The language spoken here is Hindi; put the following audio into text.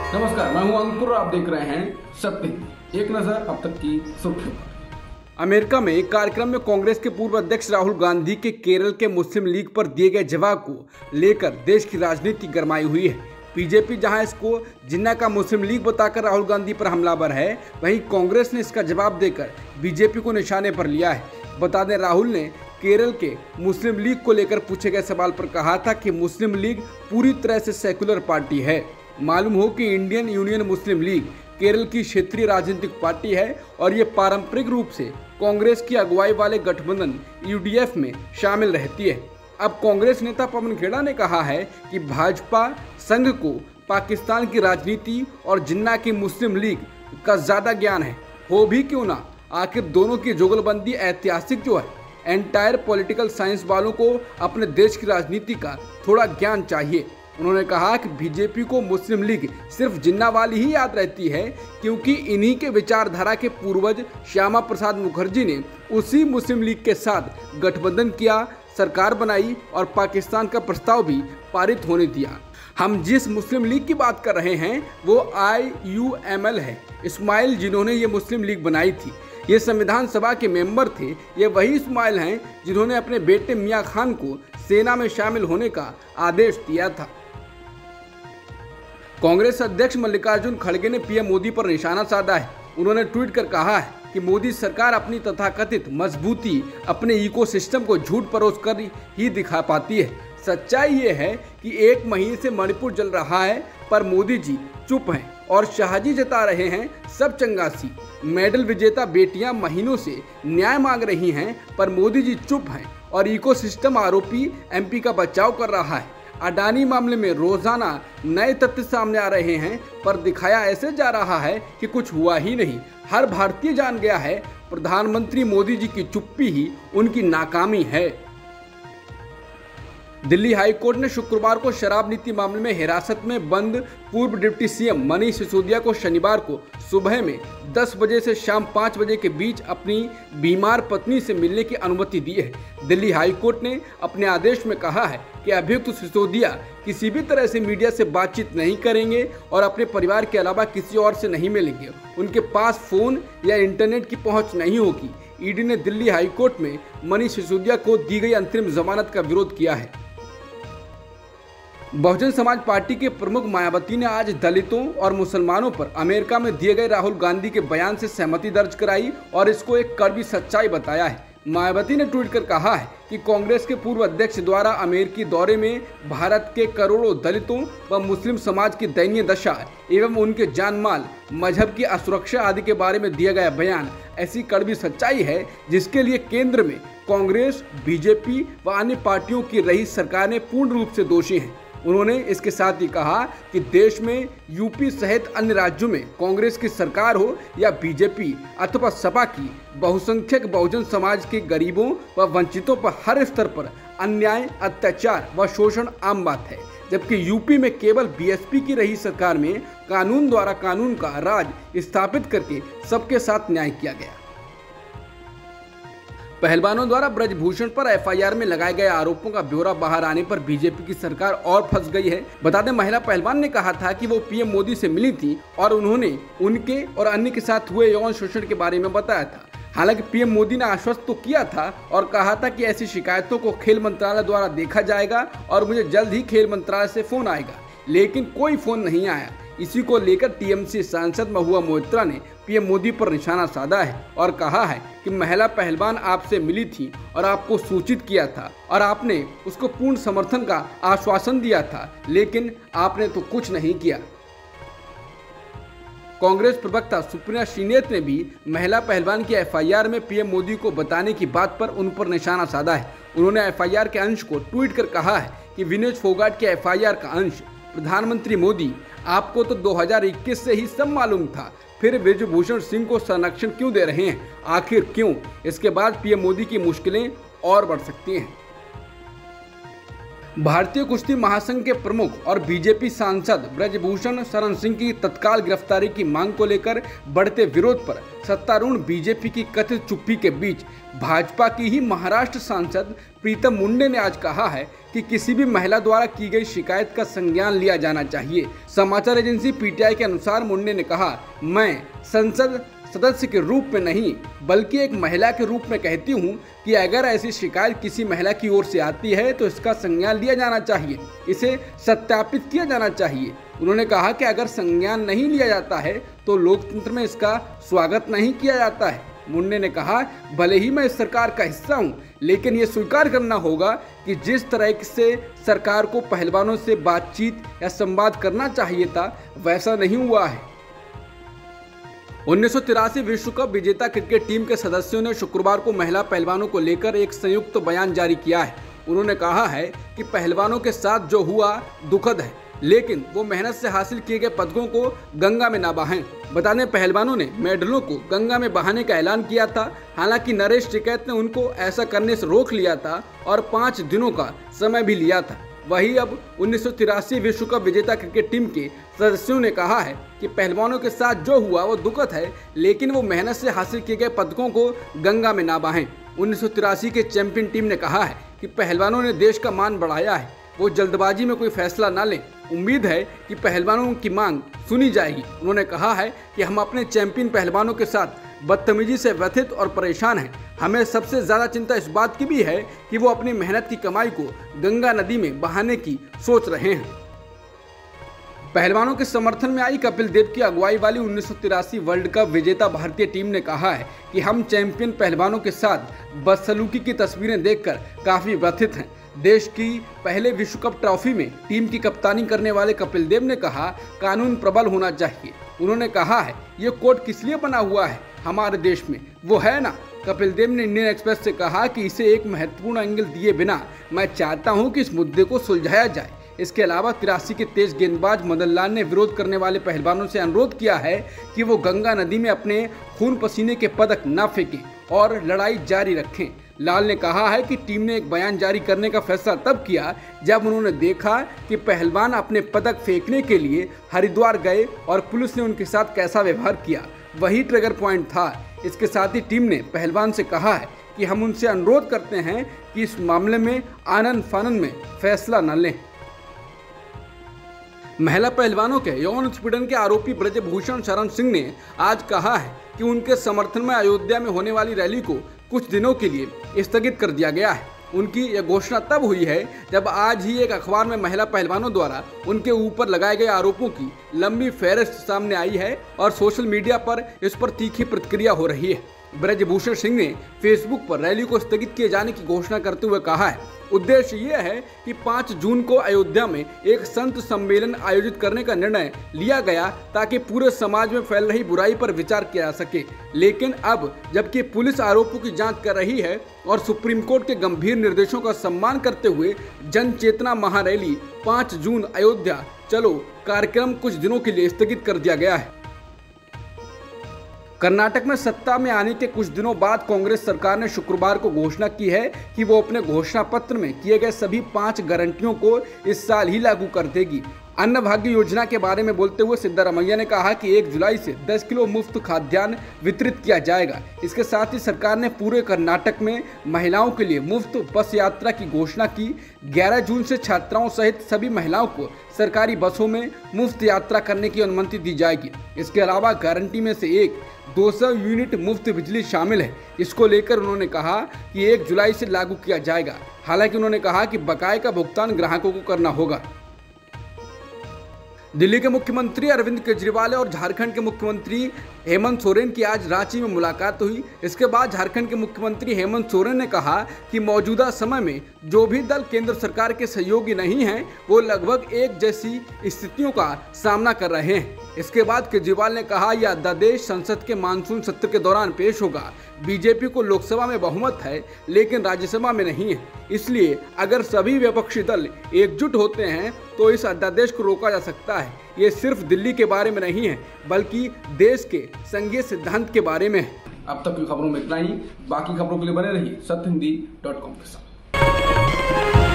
नमस्कार, मैं हूं अंकुर और आप देख रहे हैं सत्य। एक नजर अब तक की सुर्खियों पर। अमेरिका में एक कार्यक्रम में कांग्रेस के पूर्व अध्यक्ष राहुल गांधी के केरल के मुस्लिम लीग पर दिए गए जवाब को लेकर देश की राजनीति गरमाई हुई है। बीजेपी जहां इसको जिन्ना का मुस्लिम लीग बताकर राहुल गांधी पर हमलावर है, वहीं कांग्रेस ने इसका जवाब देकर बीजेपी को निशाने पर लिया है। बता दें, राहुल ने केरल के मुस्लिम लीग को लेकर पूछे गए सवाल पर कहा था कि मुस्लिम लीग पूरी तरह से सेकुलर पार्टी है। मालूम हो कि इंडियन यूनियन मुस्लिम लीग केरल की क्षेत्रीय राजनीतिक पार्टी है और ये पारंपरिक रूप से कांग्रेस की अगुवाई वाले गठबंधन यूडीएफ में शामिल रहती है। अब कांग्रेस नेता पवन खेड़ा ने कहा है कि भाजपा संघ को पाकिस्तान की राजनीति और जिन्ना की मुस्लिम लीग का ज़्यादा ज्ञान है। हो भी क्यों ना, आखिर दोनों की जुगलबंदी ऐतिहासिक जो है। एंटायर पॉलिटिकल साइंस वालों को अपने देश की राजनीति का थोड़ा ज्ञान चाहिए। उन्होंने कहा कि बीजेपी को मुस्लिम लीग सिर्फ जिन्ना वाली ही याद रहती है, क्योंकि इन्हीं के विचारधारा के पूर्वज श्यामा प्रसाद मुखर्जी ने उसी मुस्लिम लीग के साथ गठबंधन किया, सरकार बनाई और पाकिस्तान का प्रस्ताव भी पारित होने दिया। हम जिस मुस्लिम लीग की बात कर रहे हैं वो IUML है। इस्माइल जिन्होंने ये मुस्लिम लीग बनाई थी, ये संविधान सभा के मेंबर थे। ये वही इस्माइल हैं जिन्होंने अपने बेटे मियां खान को सेना में शामिल होने का आदेश दिया था। कांग्रेस अध्यक्ष मल्लिकार्जुन खड़गे ने पीएम मोदी पर निशाना साधा है। उन्होंने ट्वीट कर कहा है कि मोदी सरकार अपनी तथाकथित मजबूती अपने इकोसिस्टम को झूठ परोस कर ही दिखा पाती है। सच्चाई ये है कि 1 महीने से मणिपुर जल रहा है, पर मोदी जी चुप हैं और शाहजी जता रहे हैं सब चंगासी। मेडल विजेता बेटियां महीनों से न्याय मांग रही हैं, पर मोदी जी चुप हैं और इकोसिस्टम आरोपी MP का बचाव कर रहा है। अडानी मामले में रोजाना नए तथ्य सामने आ रहे हैं, पर दिखाया ऐसे जा रहा है कि कुछ हुआ ही नहीं। हर भारतीय जान गया है प्रधानमंत्री मोदी जी की चुप्पी ही उनकी नाकामी है। दिल्ली हाई कोर्ट ने शुक्रवार को शराब नीति मामले में हिरासत में बंद पूर्व डिप्टी CM मनीष सिसोदिया को शनिवार को सुबह में 10 बजे से शाम 5 बजे के बीच अपनी बीमार पत्नी से मिलने की अनुमति दी है। दिल्ली हाई कोर्ट ने अपने आदेश में कहा है कि अभियुक्त सिसोदिया किसी भी तरह से मीडिया से बातचीत नहीं करेंगे और अपने परिवार के अलावा किसी और से नहीं मिलेंगे। उनके पास फोन या इंटरनेट की पहुंच नहीं होगी। ईडी ने दिल्ली हाई कोर्ट में मनीष सिसोदिया को दी गई अंतरिम जमानत का विरोध किया है। बहुजन समाज पार्टी के प्रमुख मायावती ने आज दलितों और मुसलमानों पर अमेरिका में दिए गए राहुल गांधी के बयान से सहमति दर्ज कराई और इसको एक कड़वी सच्चाई बताया है। मायावती ने ट्वीट कर कहा है कि कांग्रेस के पूर्व अध्यक्ष द्वारा अमेरिकी दौरे में भारत के करोड़ों दलितों व मुस्लिम समाज की दयनीय दशा एवं उनके जान माल, मजहब की असुरक्षा आदि के बारे में दिया गया बयान ऐसी कड़वी सच्चाई है जिसके लिए केंद्र में कांग्रेस, बीजेपी व अन्य पार्टियों की रही सरकारें पूर्ण रूप से दोषी हैं। उन्होंने इसके साथ ही कहा कि देश में यूपी सहित अन्य राज्यों में कांग्रेस की सरकार हो या बीजेपी अथवा सपा की, बहुसंख्यक बहुजन समाज के गरीबों व वंचितों पर हर स्तर पर अन्याय, अत्याचार व शोषण आम बात है। जबकि यूपी में केवल BSP की रही सरकार में कानून द्वारा कानून का राज स्थापित करके सबके साथ न्याय किया गया। पहलवानों द्वारा ब्रजभूषण पर FIR में लगाए गए आरोपों का ब्यौरा बाहर आने पर बीजेपी की सरकार और फंस गई है। बता दें, महिला पहलवान ने कहा था कि वो PM मोदी से मिली थी और उन्होंने उनके और अन्य के साथ हुए यौन शोषण के बारे में बताया था। हालांकि PM मोदी ने आश्वस्त तो किया था और कहा था कि ऐसी शिकायतों को खेल मंत्रालय द्वारा देखा जाएगा और मुझे जल्द ही खेल मंत्रालय से फोन आएगा, लेकिन कोई फोन नहीं आया। इसी को लेकर TMC सांसद महुआ मोइत्रा ने PM मोदी पर निशाना साधा है और कहा है कि महिला पहलवान आपसे मिली थी और आपको सूचित किया था और आपने उसको पूर्ण समर्थन का आश्वासन दिया था, लेकिन आपने तो कुछ नहीं किया। कांग्रेस प्रवक्ता सुप्रिया श्रीनेत ने भी महिला पहलवान की FIR में PM मोदी को बताने की बात पर उन पर निशाना साधा है। उन्होंने FIR के अंश को ट्वीट कर कहा है कि विनोद फोगाट के FIR का अंश प्रधानमंत्री मोदी, आपको तो 2021 से ही सब मालूम था, फिर ब्रजभूषण सिंह को संरक्षण क्यों दे रहे हैं, आखिर क्यों? इसके बाद PM मोदी की मुश्किलें और बढ़ सकती हैं। भारतीय कुश्ती महासंघ के प्रमुख और बीजेपी सांसद ब्रजभूषण शरण सिंह की तत्काल गिरफ्तारी की मांग को लेकर बढ़ते विरोध पर सत्तारूढ़ बीजेपी की कथित चुप्पी के बीच भाजपा की ही महाराष्ट्र सांसद प्रीतम मुंडे ने आज कहा है कि किसी भी महिला द्वारा की गई शिकायत का संज्ञान लिया जाना चाहिए। समाचार एजेंसी पीटीआई के अनुसार मुंडे ने कहा, मैं संसद सदस्य के रूप में नहीं बल्कि एक महिला के रूप में कहती हूं कि अगर ऐसी शिकायत किसी महिला की ओर से आती है तो इसका संज्ञान लिया जाना चाहिए, इसे सत्यापित किया जाना चाहिए। उन्होंने कहा कि अगर संज्ञान नहीं लिया जाता है तो लोकतंत्र में इसका स्वागत नहीं किया जाता है। मुंडे ने कहा, भले ही मैं इस सरकार का हिस्सा हूं, लेकिन ये स्वीकार करना होगा कि जिस तरह से सरकार को पहलवानों से बातचीत या संवाद करना चाहिए था वैसा नहीं हुआ है। 1983 विश्व कप विजेता क्रिकेट टीम के सदस्यों ने शुक्रवार को महिला पहलवानों को लेकर एक संयुक्त बयान जारी किया है। उन्होंने कहा है कि पहलवानों के साथ जो हुआ दुखद है, लेकिन वो मेहनत से हासिल किए गए पदकों को गंगा में ना बहाएं। बता दें, पहलवानों ने मेडलों को गंगा में बहाने का ऐलान किया था। हालांकि नरेश टिकैत ने उनको ऐसा करने से रोक लिया था और 5 दिनों का समय भी लिया था। वहीं अब 1983 विश्व कप विजेता क्रिकेट टीम के सदस्यों ने कहा है कि पहलवानों के साथ जो हुआ वो दुखद है, लेकिन वो मेहनत से हासिल किए गए पदकों को गंगा में ना बहाएं। 1983 के चैंपियन टीम ने कहा है कि पहलवानों ने देश का मान बढ़ाया है, वो जल्दबाजी में कोई फैसला ना लें। उम्मीद है कि पहलवानों की मांग सुनी जाएगी। उन्होंने कहा है कि हम अपने चैंपियन पहलवानों के साथ बदतमीजी से व्यथित और परेशान हैं। हमें सबसे ज़्यादा चिंता इस बात की भी है कि वो अपनी मेहनत की कमाई को गंगा नदी में बहाने की सोच रहे हैं। पहलवानों के समर्थन में आई कपिल देव की अगुवाई वाली 1983 वर्ल्ड कप विजेता भारतीय टीम ने कहा है कि हम चैंपियन पहलवानों के साथ बदसलूकी की तस्वीरें देखकर काफ़ी व्यथित हैं। देश की पहले विश्व कप ट्रॉफी में टीम की कप्तानी करने वाले कपिल देव ने कहा, कानून प्रबल होना चाहिए। उन्होंने कहा है, ये कोड किस लिए बना हुआ है हमारे देश में, वो है ना। कपिल देव ने इंडियन एक्सप्रेस से कहा कि इसे एक महत्वपूर्ण एंगल दिए बिना मैं चाहता हूं कि इस मुद्दे को सुलझाया जाए। इसके अलावा 83 के तेज गेंदबाज मदन लाल ने विरोध करने वाले पहलवानों से अनुरोध किया है कि वो गंगा नदी में अपने खून पसीने के पदक न फेंकें और लड़ाई जारी रखें। लाल ने कहा है कि टीम ने एक बयान जारी करने का फैसला तब किया जब उन्होंने देखा कि पहलवान अपने पदक फेंकने के लिए हरिद्वार गए और पुलिस ने उनके साथ कैसा व्यवहार किया, वही ट्रिगर पॉइंट था। इसके साथ ही टीम ने पहलवान से कहा है कि हम उनसे अनुरोध करते हैं कि इस मामले में आनन फानन में फैसला न लें। महिला पहलवानों के यौन उत्पीड़न के आरोपी ब्रजभूषण शरण सिंह ने आज कहा है कि उनके समर्थन में अयोध्या में होने वाली रैली को कुछ दिनों के लिए स्थगित कर दिया गया है। उनकी यह घोषणा तब हुई है जब आज ही एक अखबार में महिला पहलवानों द्वारा उनके ऊपर लगाए गए आरोपों की लंबी फहरिस्त सामने आई है और सोशल मीडिया पर इस पर तीखी प्रतिक्रिया हो रही है। ब्रजभूषण सिंह ने फेसबुक पर रैली को स्थगित किए जाने की घोषणा करते हुए कहा है, उद्देश्य ये है कि 5 जून को अयोध्या में एक संत सम्मेलन आयोजित करने का निर्णय लिया गया ताकि पूरे समाज में फैल रही बुराई पर विचार किया जा सके। लेकिन अब जबकि पुलिस आरोपों की जांच कर रही है और सुप्रीम कोर्ट के गंभीर निर्देशों का सम्मान करते हुए जन चेतना महारैली 5 जून अयोध्या चलो कार्यक्रम कुछ दिनों के लिए स्थगित कर दिया गया है। कर्नाटक में सत्ता में आने के कुछ दिनों बाद कांग्रेस सरकार ने शुक्रवार को घोषणा की है कि वो अपने घोषणा पत्र में किए गए सभी 5 गारंटियों को इस साल ही लागू कर देगी। अन्न भाग्य योजना के बारे में बोलते हुए सिद्धारमैया ने कहा कि 1 जुलाई से 10 किलो मुफ्त खाद्यान्न वितरित किया जाएगा। इसके साथ ही सरकार ने पूरे कर्नाटक में महिलाओं के लिए मुफ्त बस यात्रा की घोषणा की। 11 जून से छात्राओं सहित सभी महिलाओं को सरकारी बसों में मुफ्त यात्रा करने की अनुमति दी जाएगी। इसके अलावा गारंटी में से एक 200 यूनिट मुफ्त बिजली शामिल है। इसको लेकर उन्होंने कहा कि 1 जुलाई से लागू किया जाएगा। हालांकि उन्होंने कहा कि बकाये का भुगतान ग्राहकों को करना होगा। दिल्ली के मुख्यमंत्री अरविंद केजरीवाल और झारखंड के मुख्यमंत्री हेमंत सोरेन की आज रांची में मुलाकात हुई। इसके बाद झारखंड के मुख्यमंत्री हेमंत सोरेन ने कहा कि मौजूदा समय में जो भी दल केंद्र सरकार के सहयोगी नहीं हैं, वो लगभग एक जैसी स्थितियों का सामना कर रहे हैं। इसके बाद केजरीवाल ने कहा, यह अध्यादेश संसद के मानसून सत्र के दौरान पेश होगा। बीजेपी को लोकसभा में बहुमत है लेकिन राज्यसभा में नहीं है, इसलिए अगर सभी विपक्षी दल एकजुट होते हैं तो इस अध्यादेश को रोका जा सकता है। ये सिर्फ दिल्ली के बारे में नहीं है बल्कि देश के संघीय सिद्धांत के बारे में है। अब तक की खबरों में इतना ही। बाकी खबरों के लिए बने रहिए सत्यहिंदी.com के साथ।